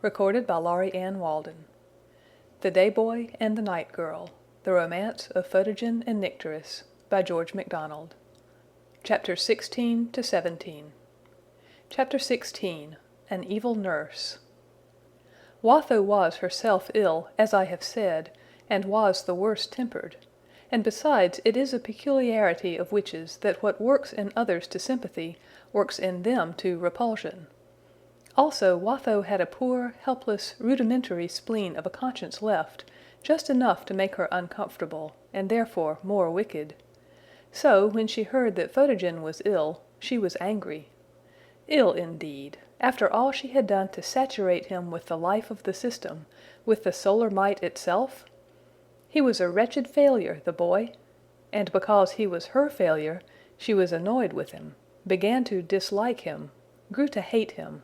Recorded by Laurie Ann Walden. The Day Boy and the Night Girl. The Romance of Photogen and Nycteris by George MacDonald. Chapters 16 to 17. Chapter 16. An Evil Nurse. Watho was herself ill, as I have said, and was the worse tempered. And besides, it is a peculiarity of witches that what works in others to sympathy works in them to repulsion. Also, Watho had a poor, helpless, rudimentary spleen of a conscience left, just enough to make her uncomfortable, and therefore more wicked. So, when she heard that Photogen was ill, she was angry. Ill indeed, after all she had done to saturate him with the life of the system, with the solar might itself? He was a wretched failure, the boy. And because he was her failure, she was annoyed with him, began to dislike him, grew to hate him.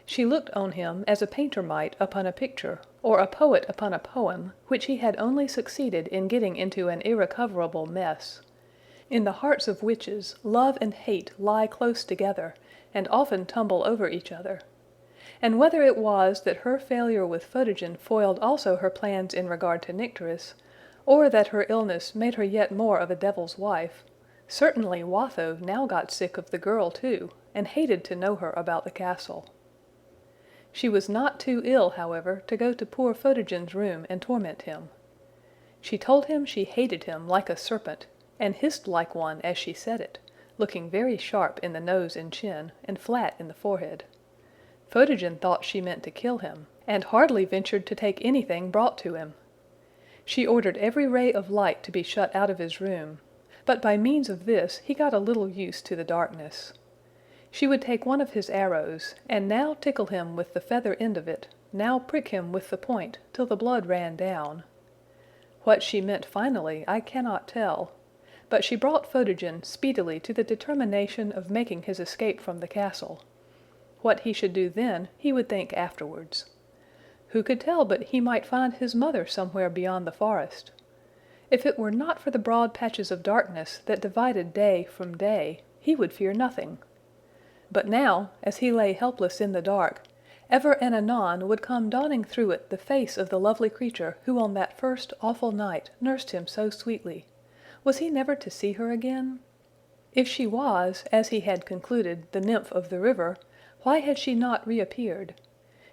She looked on him as a painter might upon a picture, or a poet upon a poem, which he had only succeeded in getting into an irrecoverable mess. In the hearts of witches, love and hate lie close together, and often tumble over each other. And whether it was that her failure with Photogen foiled also her plans in regard to Nycteris, or that her illness made her yet more of a devil's wife, certainly Watho now got sick of the girl too, and hated to know her about the castle. She was not too ill, however, to go to poor Photogen's room and torment him. She told him she hated him like a serpent, and hissed like one as she said it, looking very sharp in the nose and chin, and flat in the forehead. Photogen thought she meant to kill him, and hardly ventured to take anything brought to him. She ordered every ray of light to be shut out of his room, but by means of this he got a little used to the darkness. She would take one of his arrows, and now tickle him with the feather end of it, now prick him with the point, till the blood ran down. What she meant finally I cannot tell, but she brought Photogen speedily to the determination of making his escape from the castle. What he should do then, he would think afterwards. Who could tell but he might find his mother somewhere beyond the forest? If it were not for the broad patches of darkness that divided day from day, he would fear nothing. But now, as he lay helpless in the dark, ever and anon would come dawning through it the face of the lovely creature who on that first awful night nursed him so sweetly. Was he never to see her again? If she was, as he had concluded, the nymph of the river, why had she not reappeared?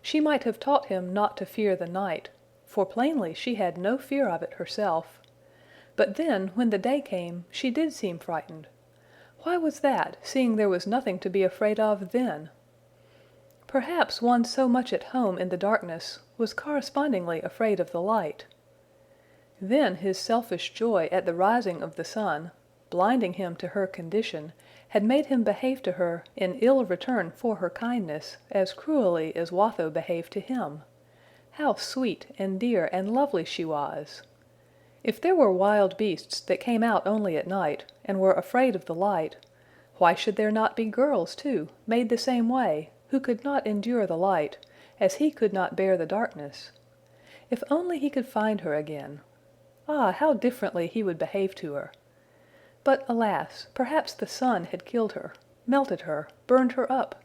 She might have taught him not to fear the night, for plainly she had no fear of it herself. But then, when the day came, she did seem frightened. Why was that, seeing there was nothing to be afraid of then? Perhaps one so much at home in the darkness was correspondingly afraid of the light. Then his selfish joy at the rising of the sun, blinding him to her condition, had made him behave to her, in ill return for her kindness, as cruelly as Watho behaved to him. How sweet and dear and lovely she was! If there were wild beasts that came out only at night, and were afraid of the light, why should there not be girls, too, made the same way, who could not endure the light, as he could not bear the darkness? If only he could find her again! Ah, how differently he would behave to her! But alas, perhaps the sun had killed her, melted her, burned her up.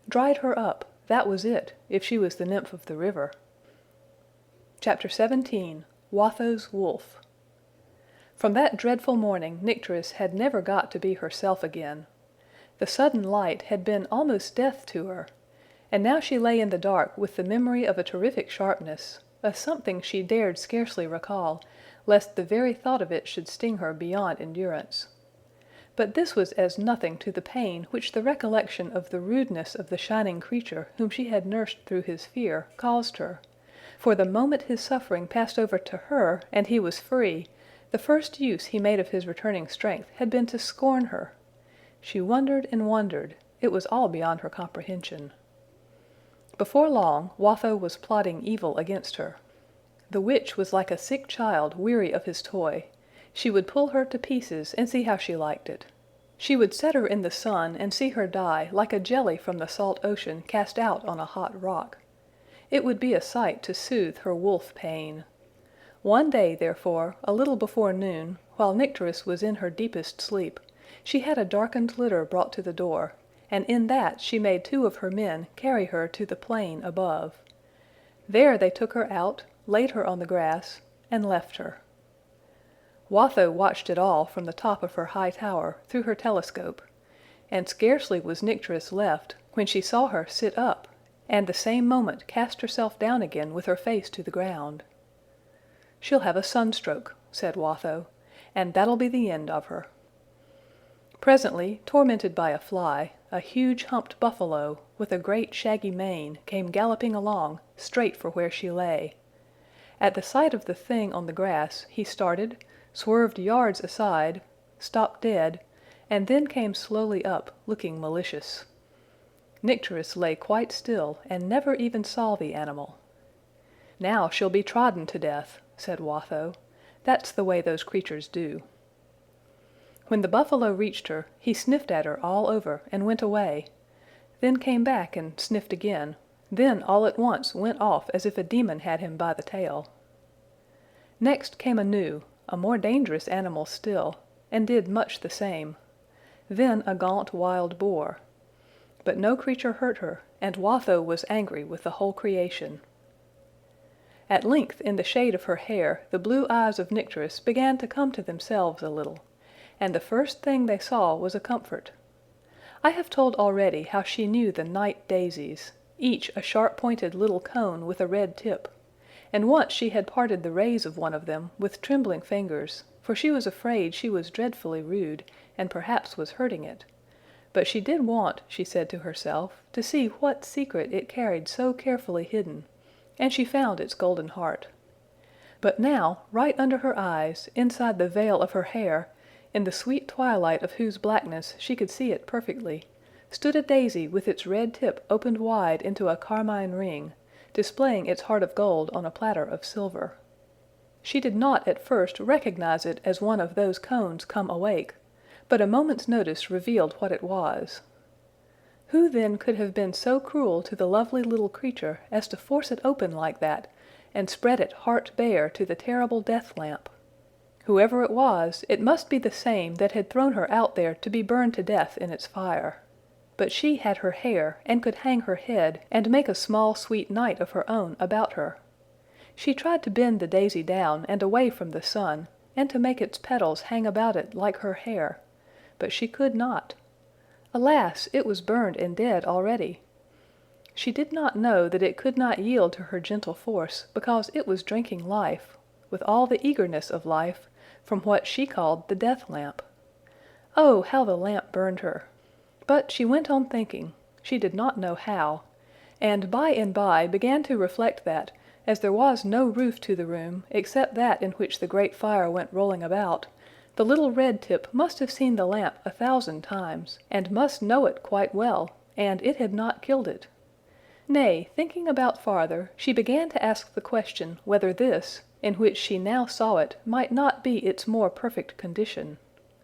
Dried her up, that was it, if she was the nymph of the river. Chapter 17. Watho's Wolf. From that dreadful morning Nycteris had never got to be herself again. The sudden light had been almost death to her, and now she lay in the dark with the memory of a terrific sharpness, a something she dared scarcely recall, lest the very thought of it should sting her beyond endurance. But this was as nothing to the pain which the recollection of the rudeness of the shining creature whom she had nursed through his fear caused her. For the moment his suffering passed over to her, and he was free, the first use he made of his returning strength had been to scorn her. She wondered and wondered. It was all beyond her comprehension. Before long, Watho was plotting evil against her. The witch was like a sick child weary of his toy. She would pull her to pieces and see how she liked it. She would set her in the sun and see her die like a jelly from the salt ocean cast out on a hot rock. It would be a sight to soothe her wolf pain. One day, therefore, a little before noon, while Nycteris was in her deepest sleep, she had a darkened litter brought to the door, and in that she made 2 of her men carry her to the plain above. There they took her out, laid her on the grass, and left her. Watho watched it all from the top of her high tower, through her telescope, and scarcely was Nycteris left, when she saw her sit up, and the same moment cast herself down again with her face to the ground. "She'll have a sunstroke," said Watho, "and that'll be the end of her." Presently, tormented by a fly, a huge humped buffalo, with a great shaggy mane, came galloping along, straight for where she lay. At the sight of the thing on the grass, he started, swerved yards aside, stopped dead, and then came slowly up, looking malicious. Nycteris lay quite still, and never even saw the animal. "Now she'll be trodden to death," said Watho. "That's the way those creatures do." When the buffalo reached her, he sniffed at her all over and went away, then came back and sniffed again, then all at once went off as if a demon had him by the tail. Next came a new, a more dangerous animal still, and did much the same, then a gaunt wild boar. But no creature hurt her, and Watho was angry with the whole creation. At length in the shade of her hair the blue eyes of Nycteris began to come to themselves a little, and the first thing they saw was a comfort. I have told already how she knew the night daisies, each a sharp-pointed little cone with a red tip, and once she had parted the rays of one of them with trembling fingers, for she was afraid she was dreadfully rude, and perhaps was hurting it. But she did want, she said to herself, to see what secret it carried so carefully hidden, and she found its golden heart. But now, right under her eyes, inside the veil of her hair, in the sweet twilight of whose blackness she could see it perfectly, stood a daisy with its red tip opened wide into a carmine ring, displaying its heart of gold on a platter of silver. She did not at first recognize it as one of those cones come awake, but a moment's notice revealed what it was. Who then could have been so cruel to the lovely little creature as to force it open like that, and spread it heart bare to the terrible death lamp? Whoever it was, it must be the same that had thrown her out there to be burned to death in its fire. But she had her hair, and could hang her head, and make a small sweet night of her own about her. She tried to bend the daisy down and away from the sun, and to make its petals hang about it like her hair, but she could not. Alas, it was burned and dead already. She did not know that it could not yield to her gentle force, because it was drinking life, with all the eagerness of life, from what she called the death lamp. Oh, how the lamp burned her! But she went on thinking, she did not know how, and by began to reflect that, as there was no roof to the room, except that in which the great fire went rolling about, the little red tip must have seen the lamp 1,000 times, and must know it quite well, and it had not killed it. Nay, thinking about farther, she began to ask the question whether this, in which she now saw it, might not be its more perfect condition.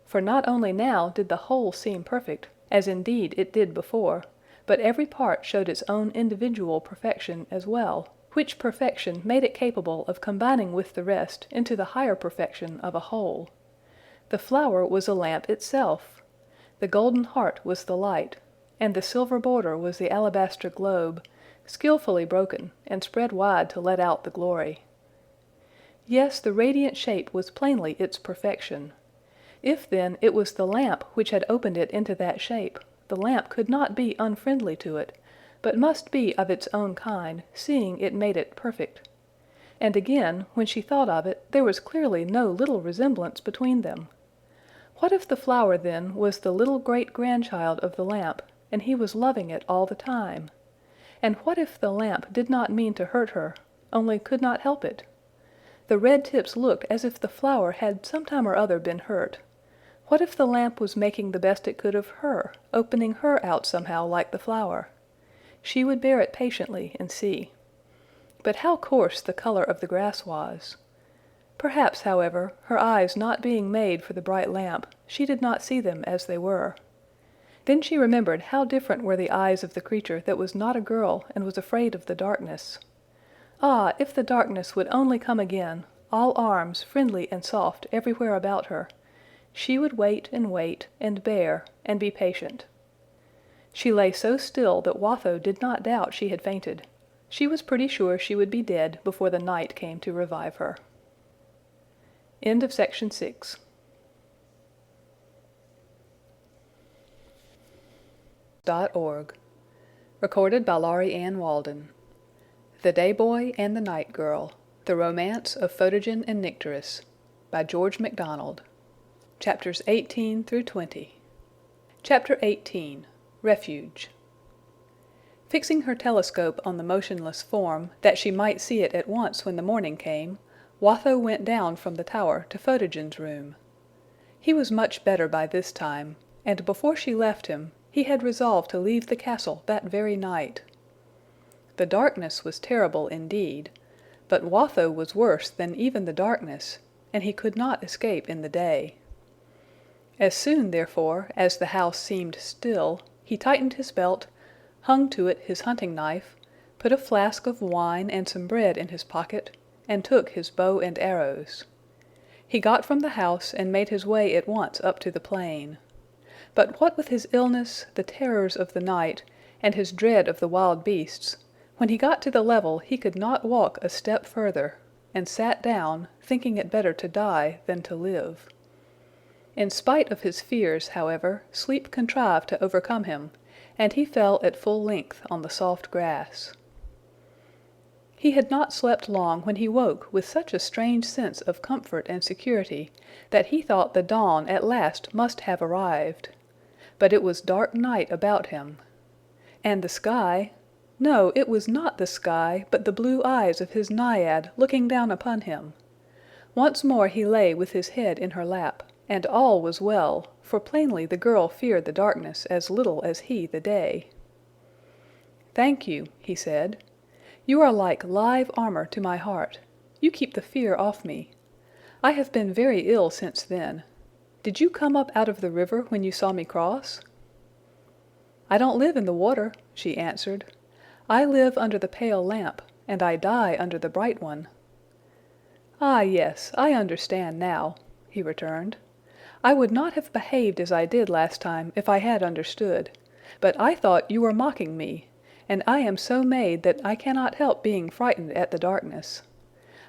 For not only now did the whole seem perfect, as indeed it did before, but every part showed its own individual perfection as well, which perfection made it capable of combining with the rest into the higher perfection of a whole. The flower was a lamp itself. The golden heart was the light, and the silver border was the alabaster globe, skillfully broken, and spread wide to let out the glory. Yes, the radiant shape was plainly its perfection. If then it was the lamp which had opened it into that shape, the lamp could not be unfriendly to it, but must be of its own kind, seeing it made it perfect. And again, when she thought of it, there was clearly no little resemblance between them. What if the flower, then, was the little great-grandchild of the lamp, and he was loving it all the time? And what if the lamp did not mean to hurt her, only could not help it? The red tips looked as if the flower had sometime or other been hurt. What if the lamp was making the best it could of her, opening her out somehow like the flower? She would bear it patiently and see. But how coarse the color of the grass was! Perhaps, however, her eyes not being made for the bright lamp, she did not see them as they were. Then she remembered how different were the eyes of the creature that was not a girl and was afraid of the darkness. Ah, if the darkness would only come again, all arms, friendly and soft everywhere about her, she would wait, and bear, and be patient. She lay so still that Watho did not doubt she had fainted. She was pretty sure she would be dead before the night came to revive her. End of section 6. .org. Recorded by Laurie Ann Walden. The Day Boy and the Night Girl. The Romance of Photogen and Nycteris. By George MacDonald. Chapters 18 through 20. Chapter 18. Refuge. Fixing her telescope on the motionless form, that she might see it at once when the morning came, Watho went down from the tower to Photogen's room. He was much better by this time, and before she left him, he had resolved to leave the castle that very night. The darkness was terrible indeed, but Watho was worse than even the darkness, and he could not escape in the day. As soon, therefore, as the house seemed still, he tightened his belt, hung to it his hunting knife, put a flask of wine and some bread in his pocket, and took his bow and arrows. He got from the house and made his way at once up to the plain. But what with his illness, the terrors of the night, and his dread of the wild beasts, when he got to the level he could not walk a step further, and sat down, thinking it better to die than to live. In spite of his fears, however, sleep contrived to overcome him, and he fell at full length on the soft grass. He had not slept long when he woke with such a strange sense of comfort and security that he thought the dawn at last must have arrived. But it was dark night about him. And the sky— no, it was not the sky, but the blue eyes of his naiad looking down upon him. Once more he lay with his head in her lap, and all was well, for plainly the girl feared the darkness as little as he the day. "Thank you," he said. "You are like live armor to my heart. You keep the fear off me. I have been very ill since then. Did you come up out of the river when you saw me cross?" "I don't live in the water," she answered. "I live under the pale lamp, and I die under the bright one." "Ah, yes, I understand now," he returned. "I would not have behaved as I did last time if I had understood, but I thought you were mocking me, and I am so made that I cannot help being frightened at the darkness.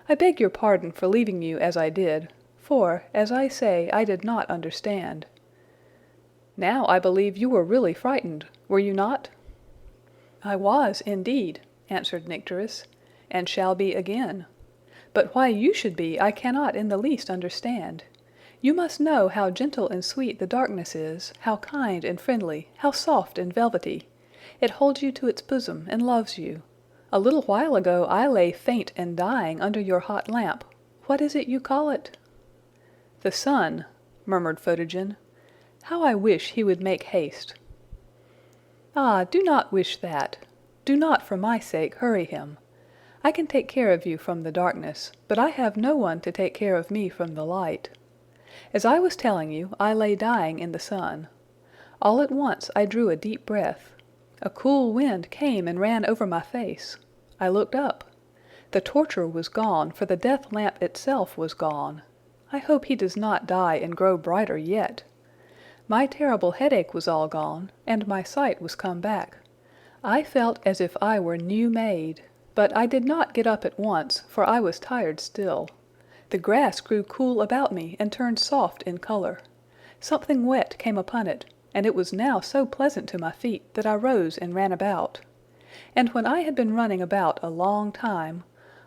I beg your pardon for leaving you as I did, for, as I say, I did not understand. Now I believe you were really frightened, were you not?" "I was, indeed," answered Nycteris, "and shall be again. But why you should be I cannot in the least understand. You must know how gentle and sweet the darkness is, how kind and friendly, how soft and velvety. It holds you to its bosom and loves you. A little while ago I lay faint and dying under your hot lamp. What is it you call it?" "The sun," murmured Photogen. "How I wish he would make haste." "Ah, do not wish that. Do not for my sake hurry him. I can take care of you from the darkness, but I have no one to take care of me from the light. As I was telling you, I lay dying in the sun. All at once I drew a deep breath. A cool wind came and ran over my face. I looked up. The torture was gone, for the death lamp itself was gone. I hope he does not die and grow brighter yet. My terrible headache was all gone, and my sight was come back. I felt as if I were new made. But I did not get up at once, for I was tired still. The grass grew cool about me and turned soft in color. Something wet came upon it, and it was now so pleasant to my feet that I rose and ran about. And when I had been running about a long time,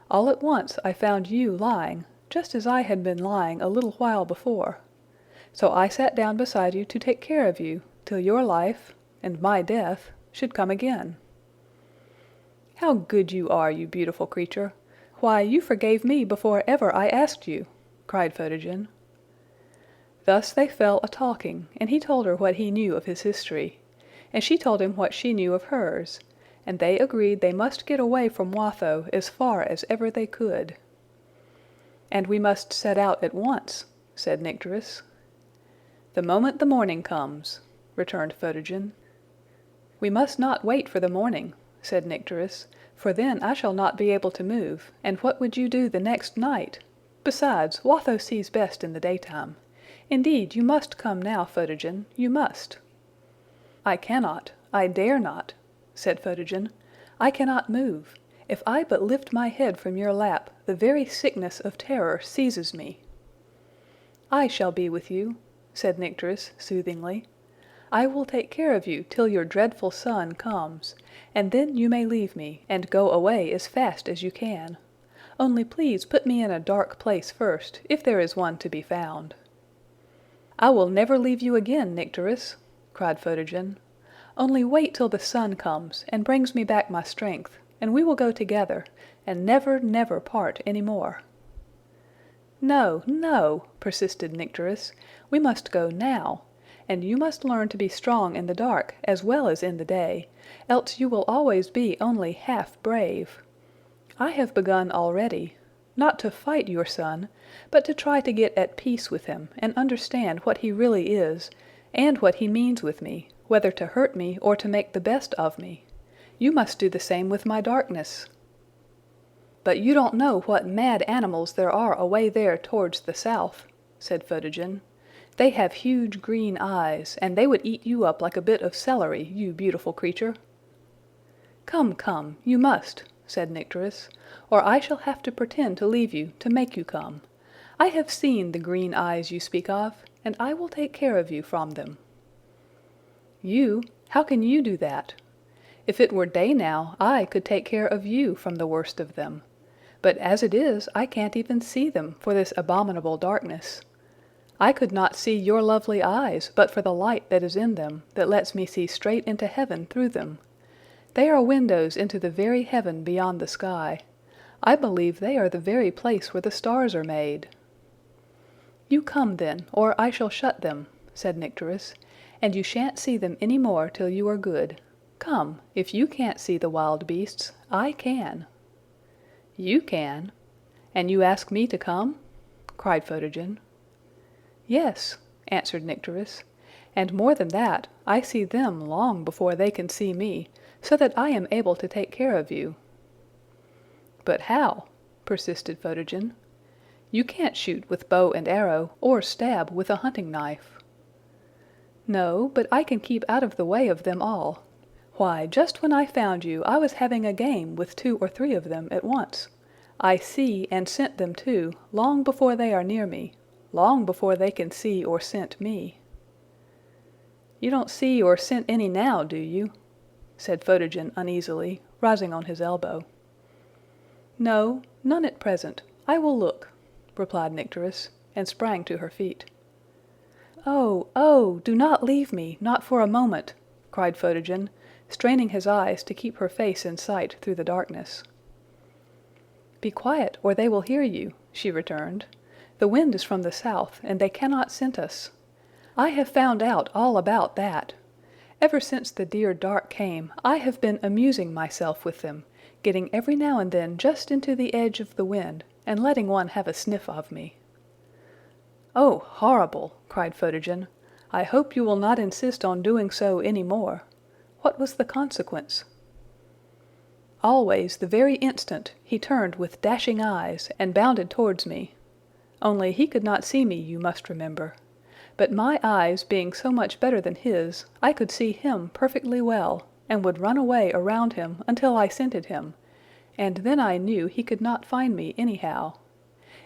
all at once I found you lying, just as I had been lying a little while before. So I sat down beside you to take care of you, till your life, and my death, should come again." "How good you are, you beautiful creature! Why, you forgave me before ever I asked you!" cried Photogen. Thus they fell a-talking, and he told her what he knew of his history, and she told him what she knew of hers, and they agreed they must get away from Watho as far as ever they could. "And we must set out at once," said Nycteris. "The moment the morning comes," returned Photogen. "We must not wait for the morning," said Nycteris, "for then I shall not be able to move, and what would you do the next night? Besides, Watho sees best in the daytime. Indeed, you must come now, Photogen, you must." "I cannot, I dare not," said Photogen. "I cannot move, If I but lift my head from your lap, the very sickness of terror seizes me." "I shall be with you," said Nycteris soothingly. "I will take care of you till your dreadful son comes, and then you may leave me, and go away as fast as you can. Only please put me in a dark place first, if there is one to be found." "I will never leave you again, Nycteris," cried Photogen. "Only wait till the sun comes, and brings me back my strength, and we will go together, and never, never part any more." "No, no," persisted Nycteris. "We must go now. And you must learn to be strong in the dark as well as in the day, else you will always be only half brave. I have begun already, not to fight your son, but to try to get at peace with him and understand what he really is, and what he means with me, whether to hurt me or to make the best of me. You must do the same with my darkness." "But you don't know what mad animals there are away there towards the south," said Photogen. "They have huge green eyes, and they would eat you up like a bit of celery, you beautiful creature." "Come, come, you must," said Nycteris, "or I shall have to pretend to leave you to make you come. I have seen the green eyes you speak of, and I will take care of you from them." "You? How can you do that? If it were day now, I could take care of you from the worst of them. But as it is, I can't even see them for this abominable darkness. I could not see your lovely eyes but for the light that is in them, that lets me see straight into heaven through them. They are windows into the very heaven beyond the sky. I believe they are the very place where the stars are made." "You come then, or I shall shut them," said Nycteris, "and you shan't see them any more till you are good. Come, if you can't see the wild beasts, I can." "You can? And you ask me to come?" cried Photogen. "Yes," answered Nycteris, "and more than that, I see them long before they can see me, so that I am able to take care of you." "But how?" persisted Photogen. "You can't shoot with bow and arrow, or stab with a hunting knife." "No, but I can keep out of the way of them all. Why, just when I found you, I was having a game with 2 or 3 of them at once. I see and scent them too, long before they are near me, long before they can see or scent me." "You don't see or scent any now, do you?" said Photogen uneasily, rising on his elbow. "No, none at present. I will look," replied Nycteris, and sprang to her feet. "Oh, oh, do not leave me, not for a moment!" cried Photogen, straining his eyes to keep her face in sight through the darkness. "Be quiet, or they will hear you," she returned. "The wind is from the south, and they cannot scent us. I have found out all about that. Ever since the dear dark came, I have been amusing myself with them, getting every now and then just into the edge of the wind, and letting one have a sniff of me." "Oh, horrible!" cried Photogen. "I hope you will not insist on doing so any more. What was the consequence?" "Always, the very instant, he turned with dashing eyes, and bounded towards me. Only he could not see me, you must remember. But my eyes being so much better than his, I could see him perfectly well, and would run away around him until I scented him, and then I knew he could not find me anyhow.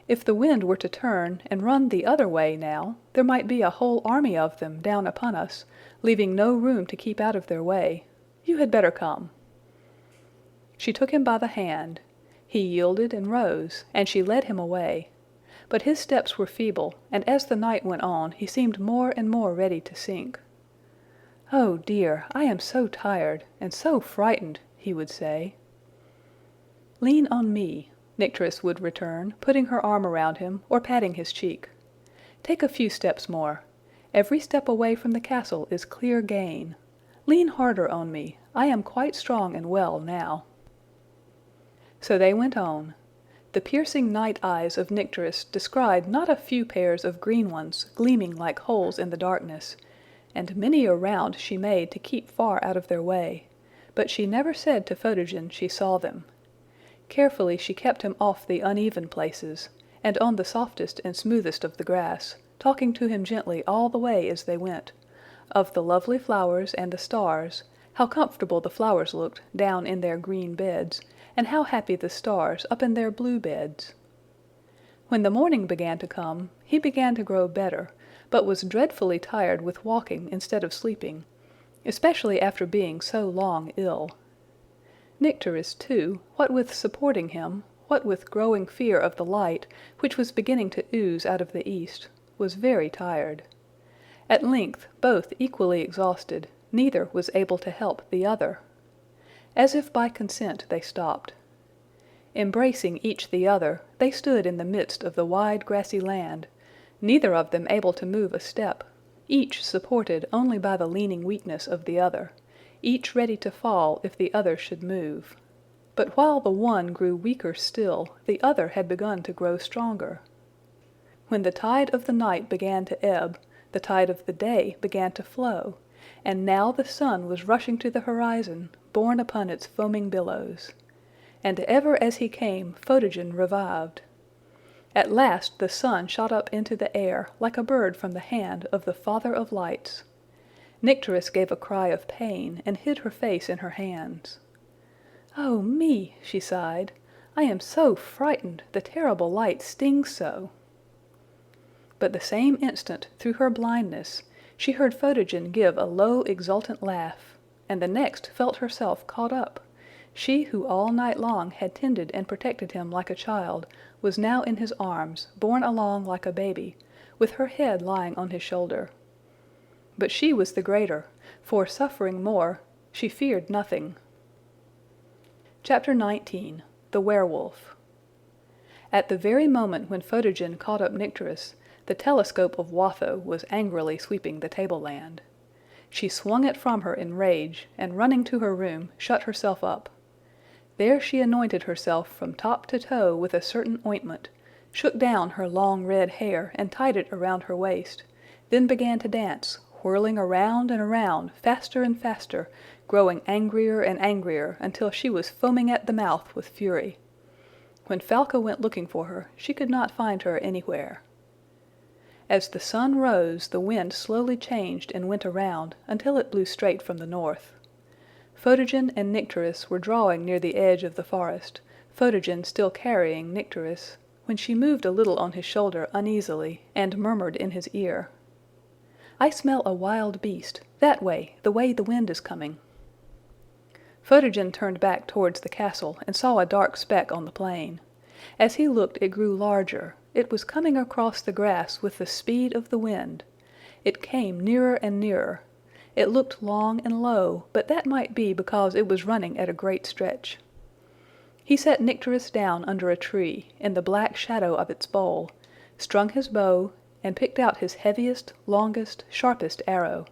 If the wind were to turn and run the other way now, there might be a whole army of them down upon us, leaving no room to keep out of their way. You had better come." She took him by the hand. He yielded and rose, and she led him away. But his steps were feeble, and as the night went on, he seemed more and more ready to sink. "Oh dear, I am so tired, and so frightened," he would say. "Lean on me," Nycteris would return, putting her arm around him, or patting his cheek. "Take a few steps more. Every step away from the castle is clear gain. Lean harder on me. I am quite strong and well now." So they went on. The piercing night eyes of Nycteris descried not a few pairs of green ones gleaming like holes in the darkness, and many a round she made to keep far out of their way, but she never said to Photogen she saw them. Carefully she kept him off the uneven places, and on the softest and smoothest of the grass, talking to him gently all the way as they went, of the lovely flowers and the stars, how comfortable the flowers looked down in their green beds, and how happy the stars up in their blue beds! When the morning began to come, he began to grow better, but was dreadfully tired with walking instead of sleeping, especially after being so long ill. Nycteris, too, what with supporting him, what with growing fear of the light, which was beginning to ooze out of the east, was very tired. At length, both equally exhausted, neither was able to help the other. As if by consent they stopped. Embracing each the other, they stood in the midst of the wide grassy land, neither of them able to move a step, each supported only by the leaning weakness of the other, each ready to fall if the other should move. But while the one grew weaker still, the other had begun to grow stronger. When the tide of the night began to ebb, the tide of the day began to flow, and now the sun was rushing to the horizon, borne upon its foaming billows. And ever as he came, Photogen revived. At last the sun shot up into the air, like a bird from the hand of the Father of Lights. Nycteris gave a cry of pain, and hid her face in her hands. "Oh me!" she sighed. "I am so frightened, the terrible light stings so." But the same instant, through her blindness, she heard Photogen give a low exultant laugh, and the next felt herself caught up. She who all night long had tended and protected him like a child, was now in his arms, borne along like a baby, with her head lying on his shoulder. But she was the greater, for suffering more, she feared nothing. Chapter 19. The Werewolf. At the very moment when Photogen caught up Nycteris, the telescope of Watho was angrily sweeping the tableland. She swung it from her in rage, and running to her room, shut herself up. There she anointed herself from top to toe with a certain ointment, shook down her long red hair and tied it around her waist, then began to dance, whirling around and around, faster and faster, growing angrier and angrier, until she was foaming at the mouth with fury. When Falca went looking for her, she could not find her anywhere. As the sun rose, the wind slowly changed and went around, until it blew straight from the north. Photogen and Nycteris were drawing near the edge of the forest, Photogen still carrying Nycteris, when she moved a little on his shoulder uneasily, and murmured in his ear, "I smell a wild beast, that way, the way the wind is coming." Photogen turned back towards the castle, and saw a dark speck on the plain. As he looked it grew larger. It was coming across the grass with the speed of the wind. It came nearer and nearer. It looked long and low, but that might be because it was running at a great stretch. He set Nycteris down under a tree, in the black shadow of its bole, strung his bow, and picked out his heaviest, longest, sharpest arrow.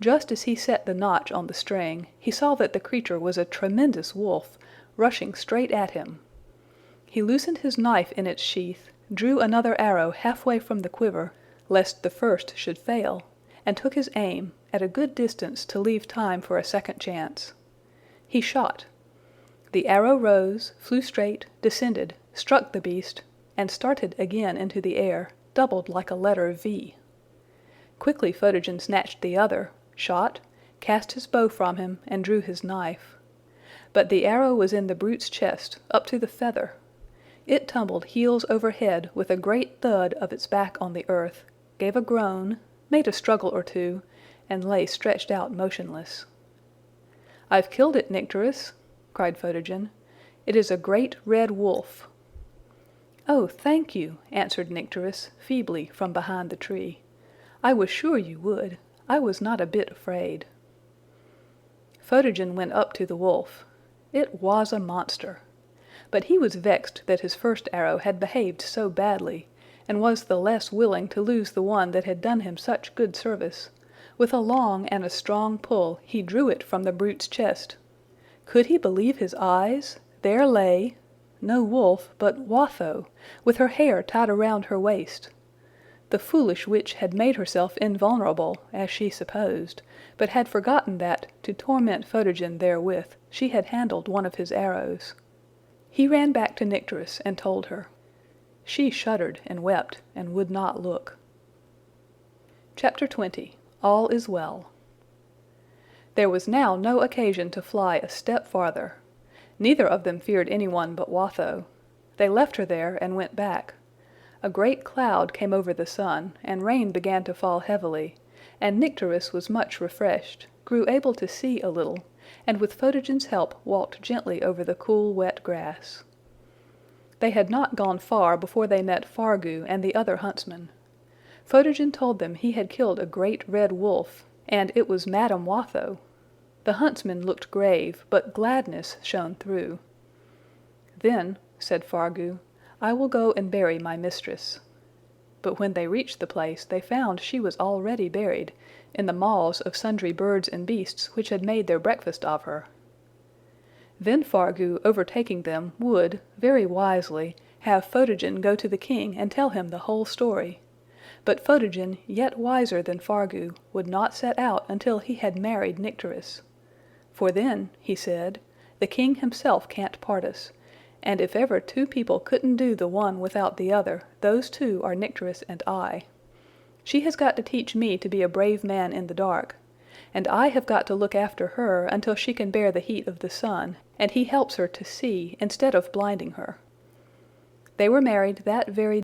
Just as he set the notch on the string, he saw that the creature was a tremendous wolf, rushing straight at him. He loosened his knife in its sheath, drew another arrow halfway from the quiver, lest the first should fail, and took his aim, at a good distance to leave time for a second chance. He shot. The arrow rose, flew straight, descended, struck the beast, and started again into the air, doubled like a letter V. Quickly Photogen snatched the other, shot, cast his bow from him, and drew his knife. But the arrow was in the brute's chest, up to the feather. It tumbled heels over head with a great thud of its back on the earth, gave a groan, made a struggle or two, and lay stretched out motionless. "I've killed it, Nycteris," cried Photogen. "It is a great red wolf." "Oh, thank you," answered Nycteris, feebly from behind the tree. "I was sure you would. I was not a bit afraid." Photogen went up to the wolf. It was a monster. But he was vexed that his first arrow had behaved so badly, and was the less willing to lose the one that had done him such good service. With a long and a strong pull he drew it from the brute's chest. Could he believe his eyes? There lay, no wolf, but Watho, with her hair tied around her waist. The foolish witch had made herself invulnerable, as she supposed, but had forgotten that, to torment Photogen therewith, she had handled one of his arrows. He ran back to Nycteris and told her. She shuddered and wept, and would not look. Chapter 20. All is well. There was now no occasion to fly a step farther. Neither of them feared anyone but Watho. They left her there and went back. A great cloud came over the sun, and rain began to fall heavily, and Nycteris was much refreshed, grew able to see a little, and with Photogen's help walked gently over the cool wet grass. They had not gone far before they met Fargu and the other huntsmen. Photogen told them he had killed a great red wolf, and it was Madame Watho. The huntsmen looked grave, but gladness shone through. "Then," said Fargu, "I will go and bury my mistress." But when they reached the place they found she was already buried, in the maws of sundry birds and beasts which had made their breakfast of her. Then Fargu, overtaking them, would, very wisely, have Photogen go to the king and tell him the whole story. But Photogen, yet wiser than Fargu, would not set out until he had married Nycteris. "For then," he said, "the king himself can't part us, and if ever two people couldn't do the one without the other, those two are Nycteris and I. She has got to teach me to be a brave man in the dark, and I have got to look after her until she can bear the heat of the sun, and he helps her to see instead of blinding her." They were married that very